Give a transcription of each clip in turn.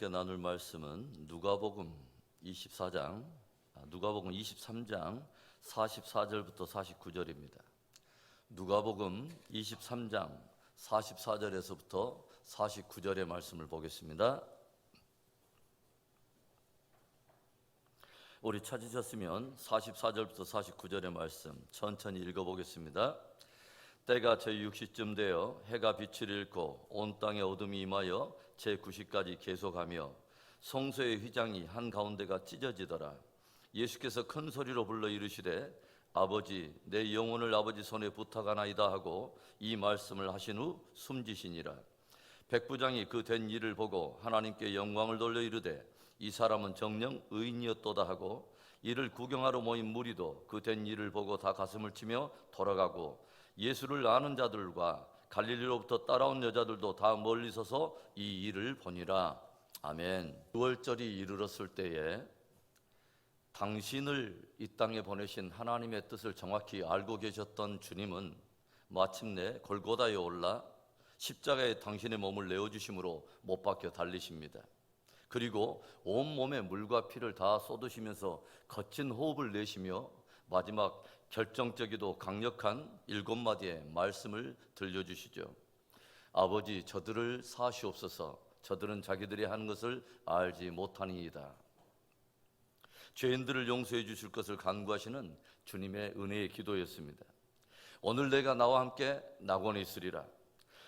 함께 나눌 말씀은 누가복음 23장 44절부터 49절입니다. 누가복음 23장 44절에서부터 49절의 말씀을 보겠습니다. 우리 찾으셨으면 44절부터 49절의 말씀 천천히 읽어보겠습니다. 때가 제6시쯤 되어 해가 빛을 잃고 온 땅에 어둠이 임하여 제9시까지 계속하며 성소의 휘장이 한가운데가 찢어지더라. 예수께서 큰 소리로 불러 이르시되 아버지 내 영혼을 아버지 손에 부탁하나이다 하고 이 말씀을 하신 후 숨지시니라. 백부장이 그 된 일을 보고 하나님께 영광을 돌려 이르되 이 사람은 정녕 의인이었도다 하고 이를 구경하러 모인 무리도 그 된 일을 보고 다 가슴을 치며 돌아가고 예수를 아는 자들과 갈릴리로부터 따라온 여자들도 다 멀리 서서 이 일을 보니라. 아멘. 6월절이 이르렀을 때에 당신을 이 땅에 보내신 하나님의 뜻을 정확히 알고 계셨던 주님은 마침내 골고다에 올라 십자가에 당신의 몸을 내어주심으로 못 박혀 달리십니다. 그리고 온몸에 물과 피를 다 쏟으시면서 거친 호흡을 내쉬며 마지막 결정적이고 강력한 7마디의 말씀을 들려주시죠. 아버지 저들을 사하시옵소서. 저들은 자기들이 하는 것을 알지 못하니이다. 죄인들을 용서해 주실 것을 간구하시는 주님의 은혜의 기도였습니다. 오늘 내가 나와 함께 낙원에 있으리라.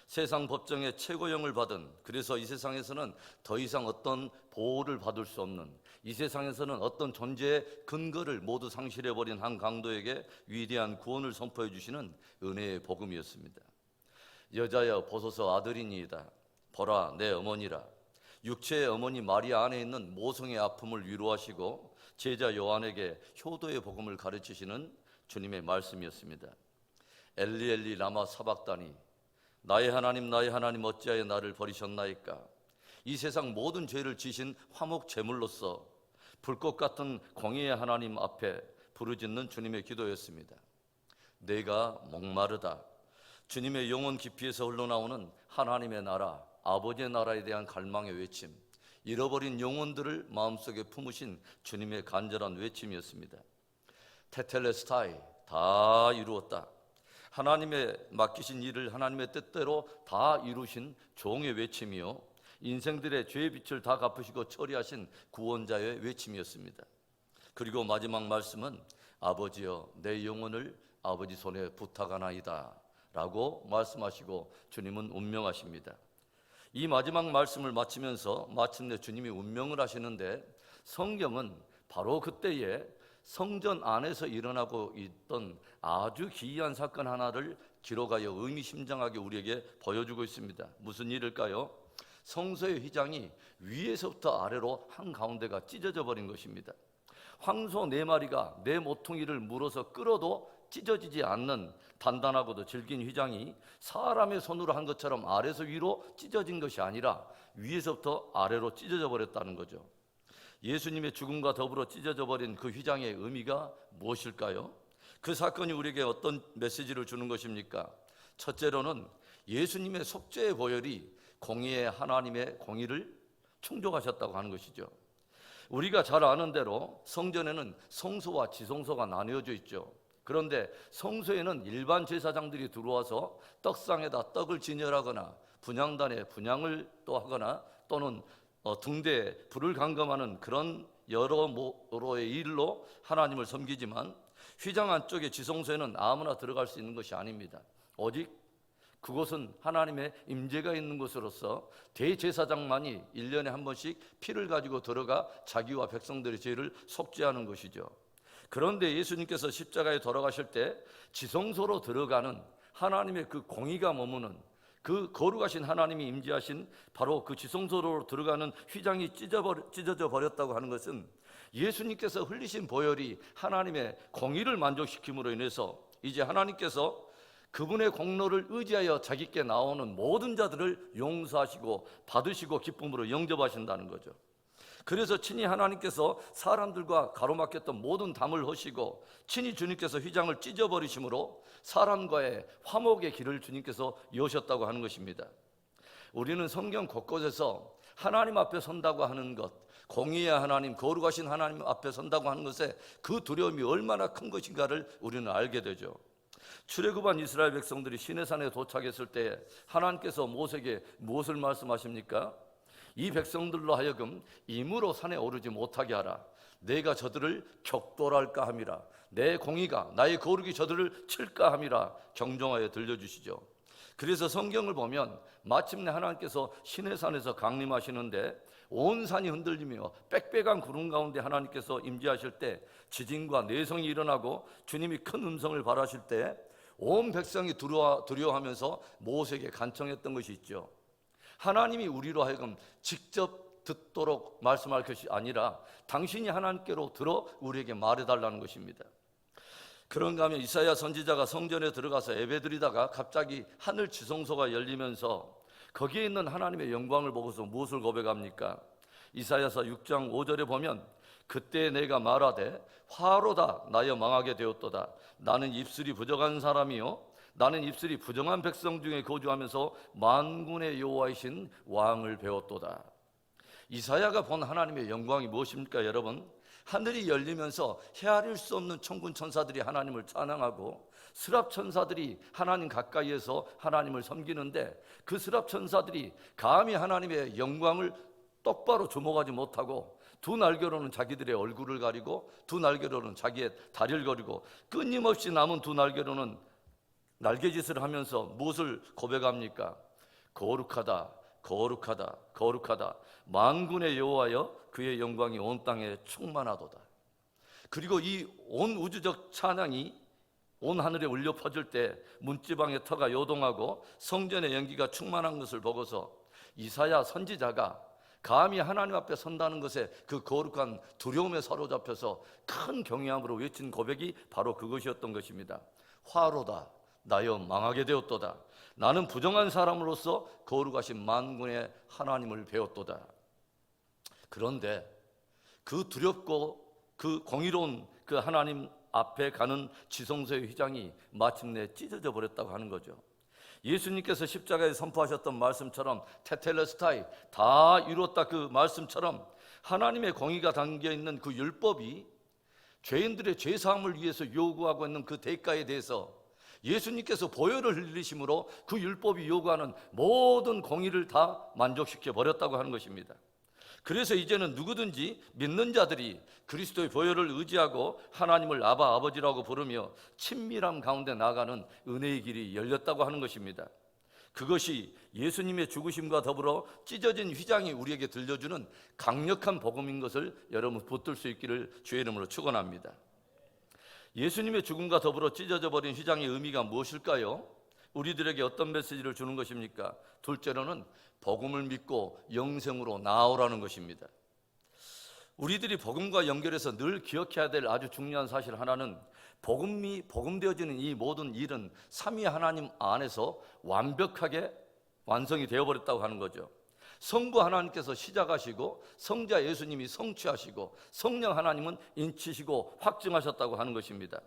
세상 법정의 최고형을 받은, 그래서 이 세상에서는 더 이상 어떤 보호를 받을 수 없는, 이 세상에서는 어떤 존재의 근거를 모두 상실해버린 한 강도에게 위대한 구원을 선포해 주시는 은혜의 복음이었습니다. 여자여 보소서 아들이니이다. 보라 내 어머니라. 육체의 어머니 마리아 안에 있는 모성의 아픔을 위로하시고 제자 요한에게 효도의 복음을 가르치시는 주님의 말씀이었습니다. 엘리 엘리 라마 사박다니 나의 하나님 어찌하여 나를 버리셨나이까. 이 세상 모든 죄를 지신 화목 제물로서 불꽃 같은 공의의 하나님 앞에 부르짖는 주님의 기도였습니다. 내가 목마르다. 주님의 영혼 깊이에서 흘러나오는 하나님의 나라, 아버지의 나라에 대한 갈망의 외침, 잃어버린 영혼들을 마음속에 품으신 주님의 간절한 외침이었습니다. 테텔레스타이, 다 이루었다. 하나님의 맡기신 일을 하나님의 뜻대로 다 이루신 종의 외침이요, 인생들의 죄의 빛을 다 갚으시고 처리하신 구원자의 외침이었습니다. 그리고 마지막 말씀은 아버지여 내 영혼을 아버지 손에 부탁하나이다 라고 말씀하시고 주님은 운명하십니다. 이 마지막 말씀을 마치면서 마침내 주님이 운명을 하시는데, 성경은 바로 그때에 성전 안에서 일어나고 있던 아주 기이한 사건 하나를 기록하여 의미심장하게 우리에게 보여주고 있습니다. 무슨 일일까요? 성소의 휘장이 위에서부터 아래로 한가운데가 찢어져 버린 것입니다. 황소 4마리가 내 모퉁이를 물어서 끌어도 찢어지지 않는 단단하고도 질긴 휘장이 사람의 손으로 한 것처럼 아래에서 위로 찢어진 것이 아니라 위에서부터 아래로 찢어져 버렸다는 거죠. 예수님의 죽음과 더불어 찢어져 버린 그 휘장의 의미가 무엇일까요? 그 사건이 우리에게 어떤 메시지를 주는 것입니까? 첫째로는 예수님의 속죄의 보혈이 공의의 하나님의 공의를 충족하셨다고 하는 것이죠. 우리가 잘 아는 대로 성전에는 성소와 지성소가 나뉘어져 있죠. 그런데 성소에는 일반 제사장들이 들어와서 떡상에다 떡을 진열하거나 분향단에 분향을 또 하거나 또는 등대에 불을 감금하는 그런 여러모로의 일로 하나님을 섬기지만, 휘장 안쪽의 지성소에는 아무나 들어갈 수 있는 것이 아닙니다. 오직 그곳은 하나님의 임재가 있는 곳으로서 대제사장만이 1년에 한 번씩 피를 가지고 들어가 자기와 백성들의 죄를 속죄하는 것이죠. 그런데 예수님께서 십자가에 돌아가실 때 지성소로 들어가는 하나님의 그 공의가 머무는, 그 거룩하신 하나님이 임재하신 바로 그 지성소로 들어가는 휘장이 찢어져 버렸다고 하는 것은 예수님께서 흘리신 보혈이 하나님의 공의를 만족시킴으로 인해서 이제 하나님께서 그분의 공로를 의지하여 자기께 나오는 모든 자들을 용서하시고 받으시고 기쁨으로 영접하신다는 거죠. 그래서 친히 하나님께서 사람들과 가로막혔던 모든 담을 허시고 친히 주님께서 휘장을 찢어버리심으로 사람과의 화목의 길을 주님께서 여셨다고 하는 것입니다. 우리는 성경 곳곳에서 하나님 앞에 선다고 하는 것, 공의의 하나님, 거룩하신 하나님 앞에 선다고 하는 것에 그 두려움이 얼마나 큰 것인가를 우리는 알게 되죠. 출애굽한 이스라엘 백성들이 시내산에 도착했을 때 하나님께서 모세에게 무엇을 말씀하십니까? 이 백성들로 하여금 임으로 산에 오르지 못하게 하라. 내가 저들을 격돌할까 함이라. 내 공의가 나의 거룩이 저들을 칠까 함이라 경종하여 들려주시죠. 그래서 성경을 보면 마침내 하나님께서 시내산에서 강림하시는데 온 산이 흔들리며 빽빽한 구름 가운데 하나님께서 임재하실 때 지진과 내성이 일어나고 주님이 큰 음성을 발하실 때 온 백성이 두려워하면서 모세에게 간청했던 것이 있죠. 하나님이 우리로 하여금 직접 듣도록 말씀할 것이 아니라 당신이 하나님께로 들어 우리에게 말해달라는 것입니다. 그런가 하면 이사야 선지자가 성전에 들어가서 예배드리다가 갑자기 하늘 지성소가 열리면서 거기에 있는 하나님의 영광을 보고서 무엇을 고백합니까? 이사야서 6장 5절에 보면 그때 내가 말하되 화로다 나여 망하게 되었도다. 나는 입술이 부정한 사람이요 나는 입술이 부정한 백성 중에 거주하면서 만군의 여호와이신 왕을 배웠도다. 이사야가 본 하나님의 영광이 무엇입니까, 여러분? 하늘이 열리면서 헤아릴 수 없는 천군 천사들이 하나님을 찬양하고 스랍 천사들이 하나님 가까이에서 하나님을 섬기는데 그 스랍 천사들이 감히 하나님의 영광을 똑바로 주목하지 못하고 두 날개로는 자기들의 얼굴을 가리고 두 날개로는 자기의 다리를 가리고 끊임없이 남은 두 날개로는 날개짓을 하면서 무엇을 고백합니까? 거룩하다, 거룩하다, 거룩하다. 만군의 여호와여 그의 영광이 온 땅에 충만하도다. 그리고 이 온 우주적 찬양이 온 하늘에 울려 퍼질 때 문지방의 터가 요동하고 성전의 연기가 충만한 것을 보고서 이사야 선지자가 감히 하나님 앞에 선다는 것에 그 거룩한 두려움에 사로잡혀서 큰 경외함으로 외친 고백이 바로 그것이었던 것입니다. 화로다 나여 망하게 되었도다. 나는 부정한 사람으로서 거룩하신 만군의 하나님을 배웠도다. 그런데 그 두렵고 그 공의로운 그 하나님 앞에 가는 지성소의 휘장이 마침내 찢어져 버렸다고 하는 거죠. 예수님께서 십자가에 선포하셨던 말씀처럼 테텔레스타이 다 이루었다 그 말씀처럼 하나님의 공의가 담겨있는 그 율법이 죄인들의 죄사함을 위해서 요구하고 있는 그 대가에 대해서 예수님께서 보혈을 흘리심으로 그 율법이 요구하는 모든 공의를 다 만족시켜 버렸다고 하는 것입니다. 그래서 이제는 누구든지 믿는 자들이 그리스도의 보혈을 의지하고 하나님을 아바 아버지라고 부르며 친밀함 가운데 나아가는 은혜의 길이 열렸다고 하는 것입니다. 그것이 예수님의 죽으심과 더불어 찢어진 휘장이 우리에게 들려주는 강력한 복음인 것을 여러분 붙들 수 있기를 주의 이름으로 축원합니다. 예수님의 죽음과 더불어 찢어져 버린 휘장의 의미가 무엇일까요? 우리들에게 어떤 메시지를 주는 것입니까? 둘째로는 복음을 믿고 영생으로 나아오라는 것입니다. 우리들이 복음과 연결해서 늘 기억해야 될 아주 중요한 사실 하나는 복음되어지는 이 모든 일은 삼위 하나님 안에서 완벽하게 완성이 되어버렸다고 하는 거죠. 성부 하나님께서 시작하시고 성자 예수님이 성취하시고 성령 하나님은 인치시고 확증하셨다고 하는 것입니다.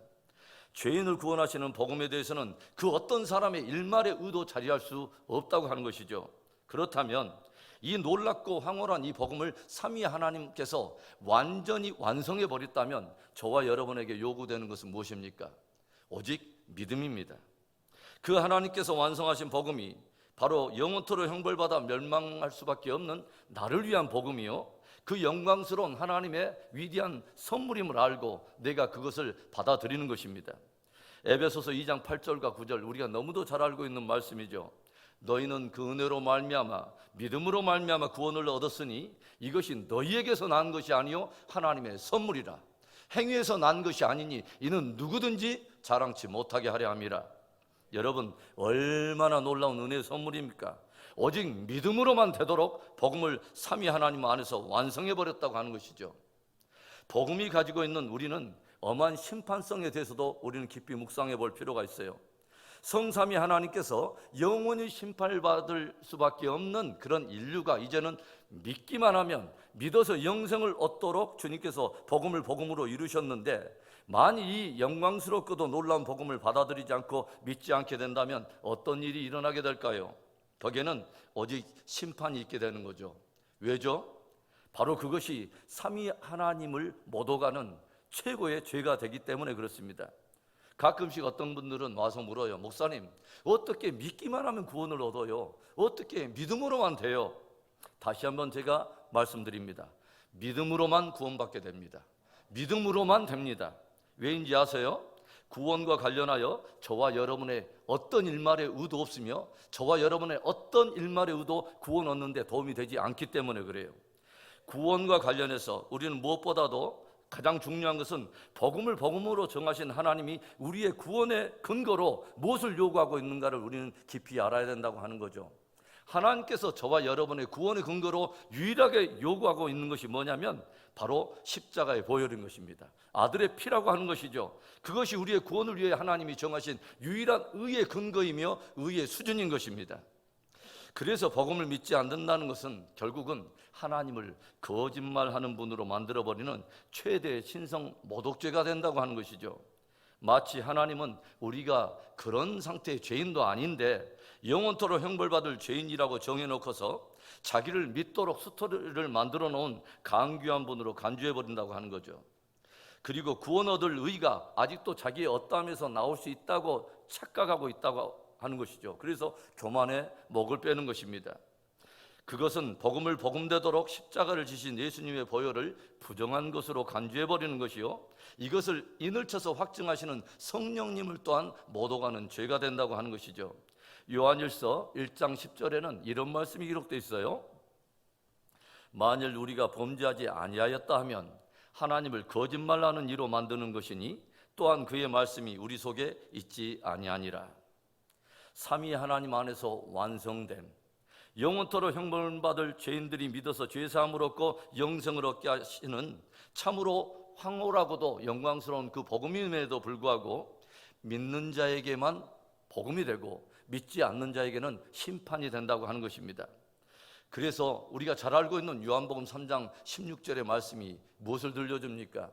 죄인을 구원하시는 복음에 대해서는 그 어떤 사람의 일말의 의도 자리할 수 없다고 하는 것이죠. 그렇다면 이 놀랍고 황홀한 이 복음을 삼위 하나님께서 완전히 완성해 버렸다면 저와 여러분에게 요구되는 것은 무엇입니까? 오직 믿음입니다. 그 하나님께서 완성하신 복음이 바로 영원토록 형벌받아 멸망할 수밖에 없는 나를 위한 복음이요 그 영광스러운 하나님의 위대한 선물임을 알고 내가 그것을 받아들이는 것입니다. 에베소서 2장 8절과 9절 우리가 너무도 잘 알고 있는 말씀이죠. 너희는 그 은혜로 말미암아 믿음으로 말미암아 구원을 얻었으니 이것이 너희에게서 난 것이 아니요 하나님의 선물이라. 행위에서 난 것이 아니니 이는 누구든지 자랑치 못하게 하려 함이라. 여러분 얼마나 놀라운 은혜의 선물입니까? 오직 믿음으로만 되도록 복음을 삼위 하나님 안에서 완성해버렸다고 하는 것이죠. 복음이 가지고 있는 우리는 엄한 심판성에 대해서도 우리는 깊이 묵상해 볼 필요가 있어요. 성삼위 하나님께서 영원히 심판을 받을 수밖에 없는 그런 인류가 이제는 믿기만 하면 믿어서 영생을 얻도록 주님께서 복음을 복음으로 이루셨는데 만일 이 영광스럽고도 놀라운 복음을 받아들이지 않고 믿지 않게 된다면 어떤 일이 일어나게 될까요? 거기에는 오직 심판이 있게 되는 거죠. 왜죠? 바로 그것이 삼위 하나님을 못 오가는 최고의 죄가 되기 때문에 그렇습니다. 가끔씩 어떤 분들은 와서 물어요. 목사님, 어떻게 믿기만 하면 구원을 얻어요? 어떻게 믿음으로만 돼요? 다시 한번 제가 말씀드립니다. 믿음으로만 구원받게 됩니다. 믿음으로만 됩니다. 왜인지 아세요? 구원과 관련하여 저와 여러분의 어떤 일말의 의도 없으며 저와 여러분의 어떤 일말의 의도 구원 얻는 데 도움이 되지 않기 때문에 그래요. 구원과 관련해서 우리는 무엇보다도 가장 중요한 것은 복음을 복음으로 정하신 하나님이 우리의 구원의 근거로 무엇을 요구하고 있는가를 우리는 깊이 알아야 된다고 하는 거죠. 하나님께서 저와 여러분의 구원의 근거로 유일하게 요구하고 있는 것이 뭐냐면 바로 십자가의 보혈인 것입니다. 아들의 피라고 하는 것이죠. 그것이 우리의 구원을 위해 하나님이 정하신 유일한 의의 근거이며 의의 수준인 것입니다. 그래서 복음을 믿지 않는다는 것은 결국은 하나님을 거짓말하는 분으로 만들어버리는 최대의 신성 모독죄가 된다고 하는 것이죠. 마치 하나님은 우리가 그런 상태의 죄인도 아닌데 영원토록 형벌받을 죄인이라고 정해놓고서 자기를 믿도록 스토리를 만들어 놓은 강귀한 분으로 간주해버린다고 하는 거죠. 그리고 구원 얻을 의가 아직도 자기의 어떠함에서 나올 수 있다고 착각하고 있다고 하는 것이죠. 그래서 교만에 목을 빼는 것입니다. 그것은 복음을 복음되도록 십자가를 지신 예수님의 보혈을 부정한 것으로 간주해버리는 것이요, 이것을 인을 쳐서 확증하시는 성령님을 또한 못 오가는 죄가 된다고 하는 것이죠. 요한일서 1장 10절에는 이런 말씀이 기록되어 있어요. 만일 우리가 범죄하지 아니하였다 하면 하나님을 거짓말하는 이로 만드는 것이니 또한 그의 말씀이 우리 속에 있지 아니하니라. 삼위 하나님 안에서 완성된 영원토록 형벌받을 죄인들이 믿어서 죄사함을 얻고 영생을 얻게 하시는 참으로 황홀하고도 영광스러운 그 복음임에도 불구하고 믿는 자에게만 복음이 되고 믿지 않는 자에게는 심판이 된다고 하는 것입니다. 그래서 우리가 잘 알고 있는 요한복음 3장 16절의 말씀이 무엇을 들려줍니까?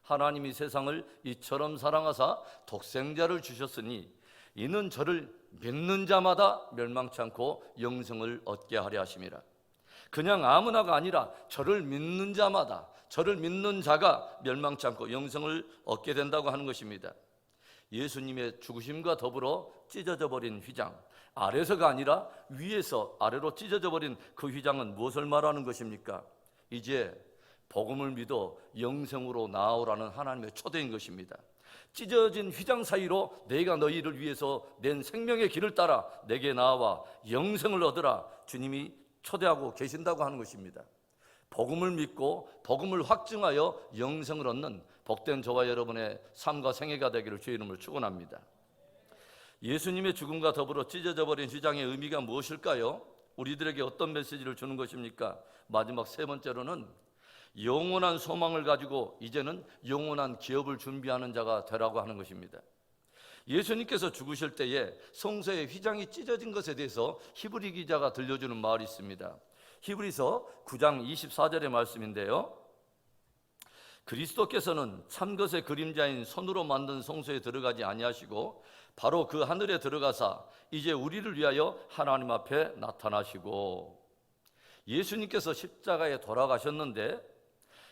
하나님이 세상을 이처럼 사랑하사 독생자를 주셨으니 이는 저를 믿는 자마다 멸망치 않고 영생을 얻게 하려 하심이라. 그냥 아무나가 아니라 저를 믿는 자마다, 저를 믿는 자가 멸망치 않고 영생을 얻게 된다고 하는 것입니다. 예수님의 죽으심과 더불어 찢어져 버린 휘장, 아래서가 아니라 위에서 아래로 찢어져 버린 그 휘장은 무엇을 말하는 것입니까? 이제 복음을 믿어 영생으로 나아오라는 하나님의 초대인 것입니다. 찢어진 휘장 사이로 내가 너희를 위해서 낸 생명의 길을 따라 내게 나와 영생을 얻으라 주님이 초대하고 계신다고 하는 것입니다. 복음을 믿고 복음을 확증하여 영생을 얻는 복된 저와 여러분의 삶과 생애가 되기를 주의 이름으로 축원합니다. 예수님의 죽음과 더불어 찢어져 버린 휘장의 의미가 무엇일까요? 우리들에게 어떤 메시지를 주는 것입니까? 마지막 세 번째로는 영원한 소망을 가지고 이제는 영원한 기업을 준비하는 자가 되라고 하는 것입니다. 예수님께서 죽으실 때에 성소의 휘장이 찢어진 것에 대해서 히브리 기자가 들려주는 말이 있습니다. 히브리서 9장 24절의 말씀인데요, 그리스도께서는 참것의 그림자인 손으로 만든 성소에 들어가지 아니하시고 바로 그 하늘에 들어가사 이제 우리를 위하여 하나님 앞에 나타나시고, 예수님께서 십자가에 돌아가셨는데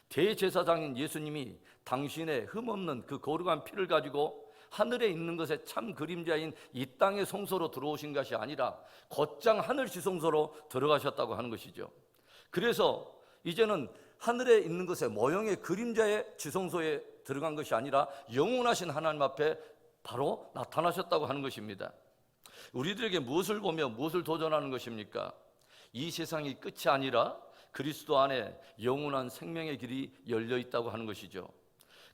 대제사장인 예수님이 당신의 흠없는 그 거룩한 피를 가지고 하늘에 있는 것의 참 그림자인 이 땅의 성소로 들어오신 것이 아니라 곧장 하늘 지성소로 들어가셨다고 하는 것이죠. 그래서 이제는 하늘에 있는 것의 모형의 그림자의 지성소에 들어간 것이 아니라 영원하신 하나님 앞에 바로 나타나셨다고 하는 것입니다. 우리들에게 무엇을 보며 무엇을 도전하는 것입니까? 이 세상이 끝이 아니라 그리스도 안에 영원한 생명의 길이 열려 있다고 하는 것이죠.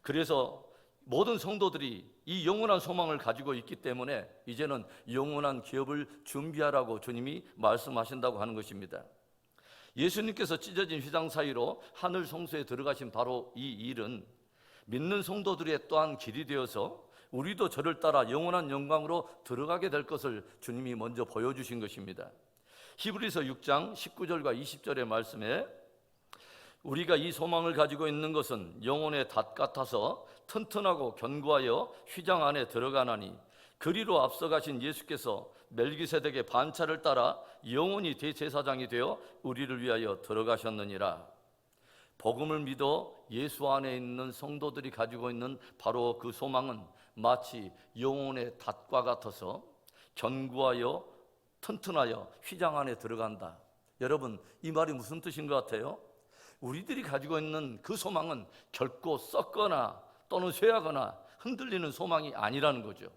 그래서 모든 성도들이 이 영원한 소망을 가지고 있기 때문에 이제는 영원한 기업을 준비하라고 주님이 말씀하신다고 하는 것입니다. 예수님께서 찢어진 휘장 사이로 하늘 성소에 들어가신 바로 이 일은 믿는 성도들의 또한 길이 되어서 우리도 저를 따라 영원한 영광으로 들어가게 될 것을 주님이 먼저 보여주신 것입니다. 히브리서 6장 19절과 20절의 말씀에 우리가 이 소망을 가지고 있는 것은 영혼의 닷 같아서 튼튼하고 견고하여 휘장 안에 들어가나니 그리로 앞서가신 예수께서 멜기세덱의 반차를 따라 영원히 대제사장이 되어 우리를 위하여 들어가셨느니라. 복음을 믿어 예수 안에 있는 성도들이 가지고 있는 바로 그 소망은 마치 영혼의 닷과 같아서 견고하여 튼튼하여 휘장 안에 들어간다. 여러분, 이 말이 무슨 뜻인 것 같아요? 우리들이 가지고 있는 그 소망은 결코 썩거나 또는 쇠하거나 흔들리는 소망이 아니라는 거죠.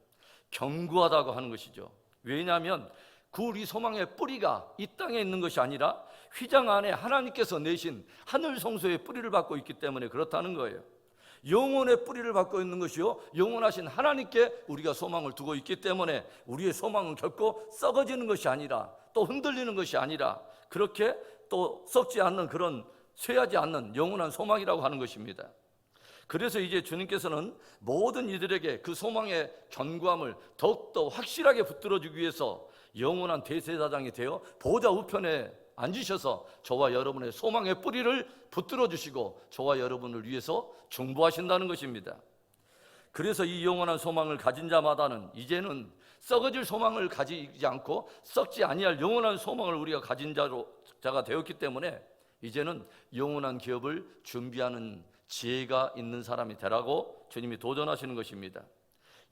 견고하다고 하는 것이죠. 왜냐하면 그 우리 소망의 뿌리가 이 땅에 있는 것이 아니라 휘장 안에 하나님께서 내신 하늘 성소의 뿌리를 받고 있기 때문에 그렇다는 거예요. 영혼의 뿌리를 받고 있는 것이요, 영원하신 하나님께 우리가 소망을 두고 있기 때문에 우리의 소망은 결코 썩어지는 것이 아니라 또 흔들리는 것이 아니라 그렇게 또 썩지 않는 그런 쇠하지 않는 영원한 소망이라고 하는 것입니다. 그래서 이제 주님께서는 모든 이들에게 그 소망의 견고함을 더욱더 확실하게 붙들어주기 위해서 영원한 대제사장이 되어 보좌 우편에 앉으셔서 저와 여러분의 소망의 뿌리를 붙들어 주시고 저와 여러분을 위해서 중보하신다는 것입니다. 그래서 이 영원한 소망을 가진 자마다는 이제는 썩어질 소망을 가지지 않고 썩지 아니할 영원한 소망을 우리가 가진 자가 되었기 때문에 이제는 영원한 기업을 준비하는 지혜가 있는 사람이 되라고 주님이 도전하시는 것입니다.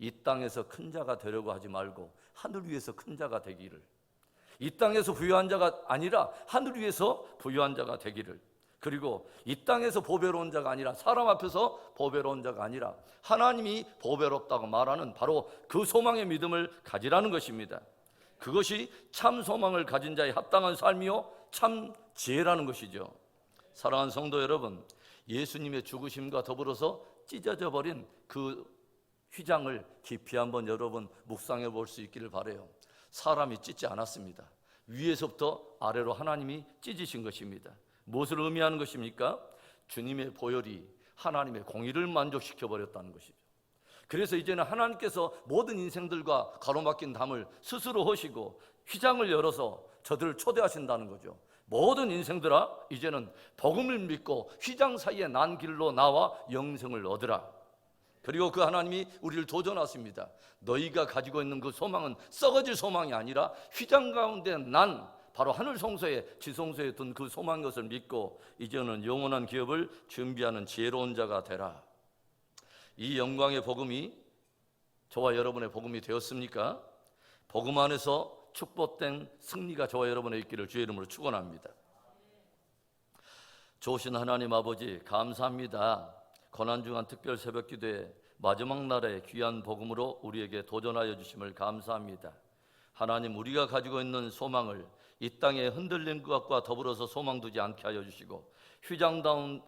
이 땅에서 큰 자가 되려고 하지 말고 하늘 위에서 큰 자가 되기를, 이 땅에서 부유한 자가 아니라 하늘 위에서 부유한 자가 되기를, 그리고 이 땅에서 보배로운 자가 아니라 사람 앞에서 보배로운 자가 아니라 하나님이 보배롭다고 말하는 바로 그 소망의 믿음을 가지라는 것입니다. 그것이 참 소망을 가진 자의 합당한 삶이요 참 지혜라는 것이죠. 사랑하는 성도 여러분, 예수님의 죽으심과 더불어서 찢어져 버린 그 휘장을 깊이 한번 여러분 묵상해 볼 수 있기를 바라요. 사람이 찢지 않았습니다. 위에서부터 아래로 하나님이 찢으신 것입니다. 무엇을 의미하는 것입니까? 주님의 보혈이 하나님의 공의를 만족시켜 버렸다는 것이죠. 그래서 이제는 하나님께서 모든 인생들과 가로막힌 담을 스스로 허시고 휘장을 열어서 저들을 초대하신다는 거죠. 모든 인생들아, 이제는 복음을 믿고 휘장 사이에 난 길로 나와 영생을 얻으라. 그리고 그 하나님이 우리를 도전하십니다. 너희가 가지고 있는 그 소망은 썩어질 소망이 아니라 휘장 가운데 난 바로 하늘 성소에 지성소에 둔 그 소망인 것을 믿고 이제는 영원한 기업을 준비하는 지혜로운 자가 되라. 이 영광의 복음이 저와 여러분의 복음이 되었습니까? 복음 안에서 축복된 승리가 저와 여러분의 있기를 주의 이름으로 축원합니다. 좋으신 하나님 아버지, 감사합니다. 고난중한 특별 새벽 기도에 마지막 날의 귀한 복음으로 우리에게 도전하여 주심을 감사합니다. 하나님, 우리가 가지고 있는 소망을 이 땅에 흔들린 것과 더불어서 소망 두지 않게 하여 주시고 휘장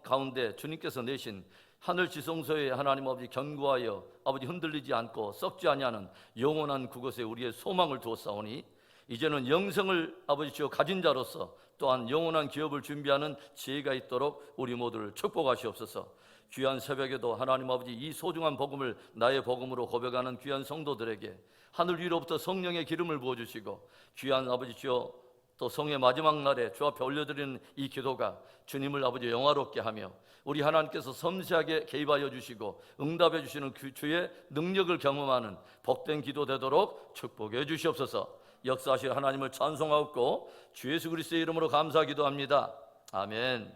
가운데 주님께서 내신 하늘 지성소에 하나님 아버지 견고하여 아버지 흔들리지 않고 썩지 아니하는 영원한 그곳에 우리의 소망을 두었사오니 이제는 영생을 아버지 주여 가진 자로서 또한 영원한 기업을 준비하는 지혜가 있도록 우리 모두를 축복하시옵소서. 귀한 새벽에도 하나님 아버지 이 소중한 복음을 나의 복음으로 고백하는 귀한 성도들에게 하늘 위로부터 성령의 기름을 부어주시고 귀한 아버지 주여 또 성의 마지막 날에 주 앞에 올려드리는 이 기도가 주님을 아버지 영화롭게 하며 우리 하나님께서 섬세하게 개입하여 주시고 응답해 주시는 그 주의 능력을 경험하는 복된 기도 되도록 축복해 주시옵소서. 역사하실 하나님을 찬송하옵고 주 예수 그리스도의 이름으로 감사하기도 합니다. 아멘.